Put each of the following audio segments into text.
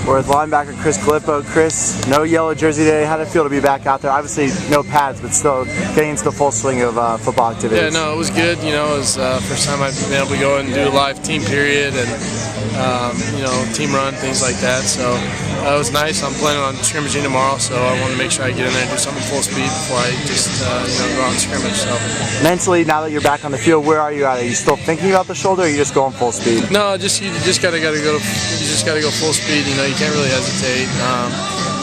We're with linebacker Chris Galippo. Chris, no yellow jersey today. How did it feel to be back out there? Obviously, no pads, but still getting into the full swing of football activities. Yeah, no, it was good. You know, it was the first time I've been able to go and do a live team period and you know, team run, things like that. So it was nice. I'm planning on scrimmaging tomorrow, so I want to make sure I get in there and do something full speed before I just you know, go out and scrimmage. So mentally, now that you're back on the field, where are you at? Are you still thinking about the shoulder, or are you just going full speed? No, you just gotta go full speed. You know, you can't really hesitate.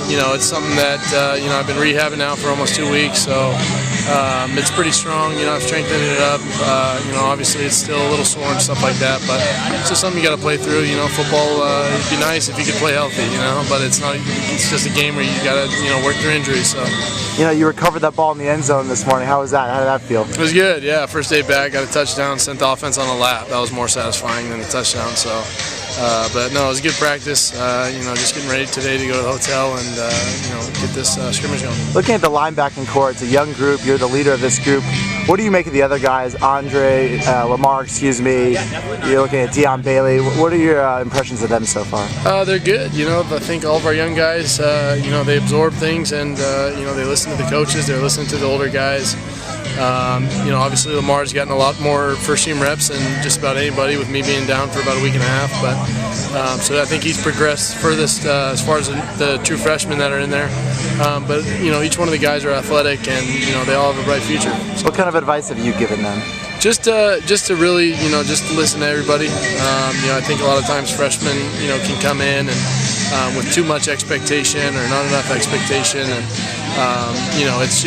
You know, it's something that you know, I've been rehabbing now for almost 2 weeks, so it's pretty strong. You know, I've strengthened it up. You know, obviously it's still a little sore and stuff like that, but it's just something you got to play through. You know, football, it'd be nice if you could play healthy. You know, but it's not. It's just a game where you got to, you know, work through injuries. So. You know, you recovered that ball in the end zone this morning. How was that? How did that feel? It was good. Yeah, first day back, got a touchdown, sent the offense on a lap. That was more satisfying than the touchdown. So. But no, it was a good practice. You know, just getting ready today to go to the hotel and you know, get this scrimmage going. Looking at the linebacking core, it's a young group. You're the leader of this group. What do you make of the other guys? Andre, Lamar, excuse me. You're looking at Deion Bailey. What are your impressions of them so far? They're good. You know, I think all of our young guys, you know, they absorb things and you know, they listen to the coaches. They're listening to the older guys. You know, obviously Lamar's gotten a lot more first-team reps than just about anybody, with me being down for about a week and a half. But so I think he's progressed furthest as far as the true freshmen that are in there. But you know, each one of the guys are athletic, and you know, they all have a bright future. So what kind of advice have you given them? Just to really, you know, just listen to everybody. You know, I think a lot of times freshmen, you know, can come in and with too much expectation or not enough expectation, and you know, it's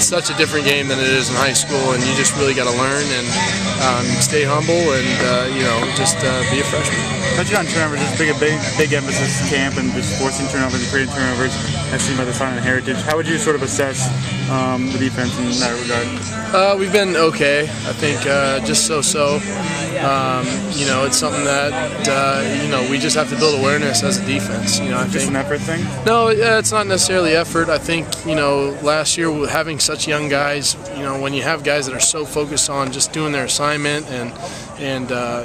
such a different game than it is in high school, and you just really got to learn and stay humble and you know, just be a freshman. Touching on turnovers, just big emphasis camp and just forcing turnovers and creating turnovers as seen by the Silent Heritage. How would you sort of assess the defense in that regard? We've been okay. I think just so-so. You know, it's something that you know, we just have to build awareness as a defense. You know, I think just an effort thing. No, it's not necessarily effort. I think, you know, last year having such young guys, you know, when you have guys that are so focused on just doing their assignment and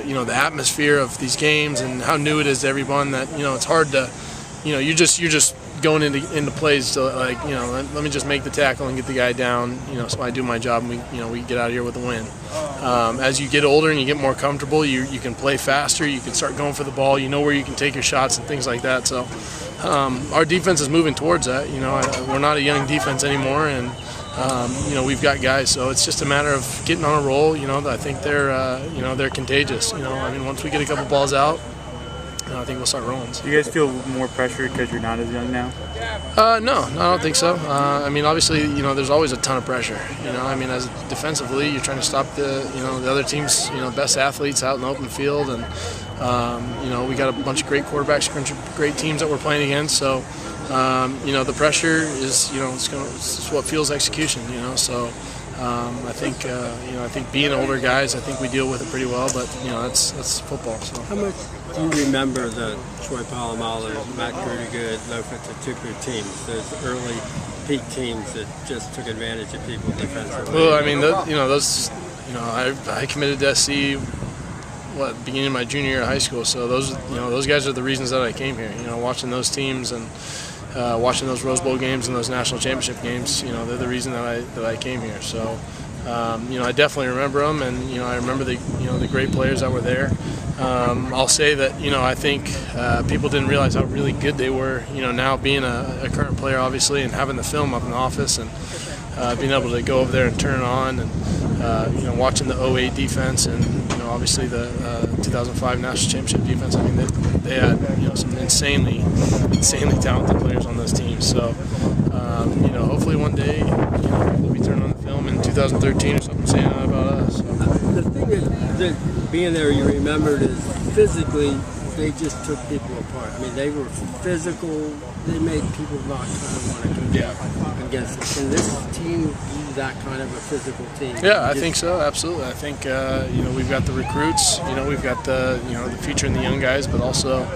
you know, the atmosphere of these games and how new it is to everyone, that, you know, it's hard to, you know, you're just going into plays to, like, you know, let me just make the tackle and get the guy down, you know, so I do my job and we get out of here with a win. As you get older and you get more comfortable, you can play faster, you can start going for the ball, you know where you can take your shots and things like that. So our defense is moving towards that. You know, we're not a young defense anymore, and you know, we've got guys, so it's just a matter of getting on a roll. You know, I think you know, they're contagious. You know, I mean, once we get a couple balls out, I think we'll start rolling. So. Do you guys feel more pressure because you're not as young now? No, I don't think so. I mean, obviously, you know, there's always a ton of pressure. You know, I mean, as defensively, you're trying to stop the other team's, you know, best athletes out in the open field, and you know, we got a bunch of great quarterbacks, great teams that we're playing against. So, you know, the pressure is, you know, it's what fuels execution. You know, so. I think you know, I think being older guys, I think we deal with it pretty well. But you know, that's football. So. How much do you remember the Troy Polamalu, Matt Grudigood, Lofa Tatupu teams, those early peak teams that just took advantage of people defensively? Well, I mean, you know, those, you know, I committed to SC beginning of my junior year of high school. So those, you know, those guys are the reasons that I came here. You know, watching those teams and. Watching those Rose Bowl games and those national championship games, you know, they're the reason that I came here. So, you know, I definitely remember them, and you know, I remember the great players that were there. I'll say that, you know, I think people didn't realize how really good they were. You know, now being a current player, obviously, and having the film up in the office and being able to go over there and turn it on, and you know, watching the 08 defense and, you know, obviously the 2005 national championship defense. I mean, they had, you know, some insanely talented players on those teams. So, you know, hopefully one day, you know, we'll be turning on the film in 2013 or something saying that about us. So. The thing that being there, you remembered, is physically they just took people apart. I mean, they were physical. They made people not kind of want to compete against them. Can this team be that kind of a physical team? Yeah, I think so. Absolutely. I think you know, we've got the recruits. You know, we've got the future in the young guys, but also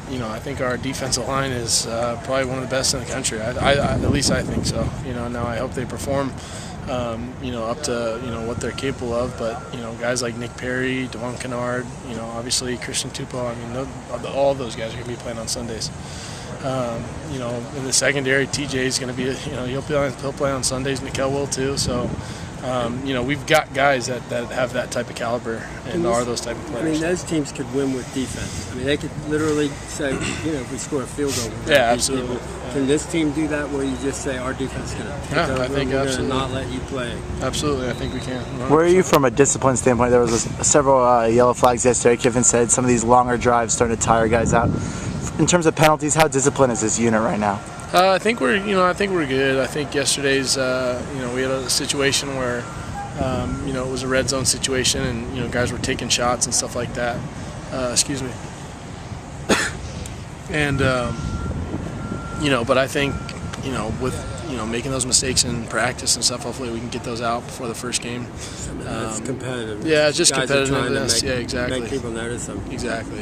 you know, I think our defensive line is probably one of the best in the country. At least I think so. You know, now I hope they perform up to what they're capable of. But guys like Nick Perry, Devon Kennard, obviously Christian Tupou. I mean, all of those guys are going to be playing on Sundays. In the secondary, TJ is going to be, he'll play on Sundays. Nikel will too. So, we've got guys that have that type of caliber and are those type of players. I mean, those teams could win with defense. I mean, they could literally say, if we score a field goal. Yeah, absolutely. Can this team do that where you just say our defense is going to take over? I think we're absolutely. Going to not let you play. Absolutely, I think we can. 100%. Where are you from a discipline standpoint? There was several yellow flags yesterday. Kiffin said some of these longer drives starting to tire guys out. In terms of penalties, how disciplined is this unit right now? I think we're good. I think yesterday's, we had a situation where, it was a red zone situation, and guys were taking shots and stuff like that. Excuse me. And but I think, with making those mistakes in practice and stuff, hopefully we can get those out before the first game. It's competitive. Yeah, it's just Guys are trying to competitiveness. Yeah, exactly. Make people notice them. Exactly.